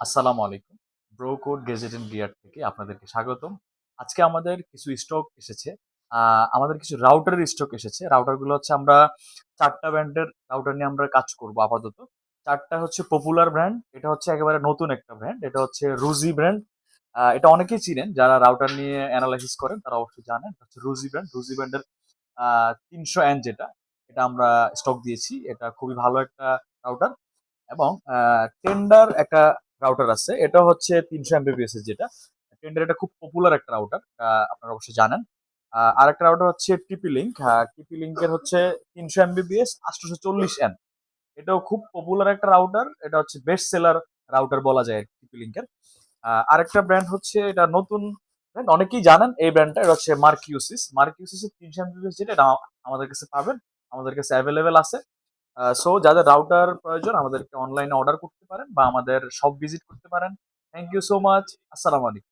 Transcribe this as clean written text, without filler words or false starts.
আসসালামু আলাইকুম। ব্রোকোড gazette and gear থেকে আপনাদেরকে স্বাগতম। আজকে আমাদের কিছু স্টক এসেছে। আমাদের কিছু রাউটারের স্টক এসেছে। রাউটারগুলো হচ্ছে আমরা ৪ টা ব্র্যান্ডের রাউটার নিয়ে আমরা কাজ করব আপাতত। ৪ টা হচ্ছে পপুলার ব্র্যান্ড। এটা হচ্ছে একেবারে নতুন একটা ব্র্যান্ড। এটা হচ্ছে রুজি ব্র্যান্ড। এটা অনেকেই চিনেন। যারা রাউটার নিয়ে এনালাইসিস করেন তারা অবশ্যই জানেন। এটা হচ্ছে রুজি ব্র্যান্ড। রুজি ব্র্যান্ডের ৩০০ এন যেটা, এটা আমরা স্টক দিয়েছি। এটা খুবই ভালো একটা রাউটার। এবং টেন্ডার একটা রাউটার আছে, এটা হচ্ছে ৩০০ এমবিপিএস এর যেটা। টেন্ডার এটা খুব পপুলার একটা রাউটার, আপনারা অবশ্যই জানেন। আর একটা রাউটার হচ্ছে টিপি লিঙ্ক। টিপি লিঙ্কের হচ্ছে ৩০০ এমবিপিএস ৮৪০ এন। এটাও খুব পপুলার একটা রাউটার। এটা হচ্ছে বেস্ট সেলার রাউটার বলা যায় টিপি লিঙ্কের। আরেকটা ব্র্যান্ড হচ্ছে, এটা নতুন ব্র্যান্ড, অনেকেই জানেন এই ব্র্যান্ডটা। এটা হচ্ছে মার্কিউসিস। মার্কিউসিসের ৩০০ এমবিপিএস যেটা, এটা আমাদের কাছে পাবেন, আমাদের কাছে অ্যাভেলেবেল আছে। সো যাদের রাউটার প্রয়োজন আমাদেরকে অনলাইনে অর্ডার করতে পারেন বা আমাদের শপ ভিজিট করতে পারেন। Thank you so much. আসসালামু আলাইকুম।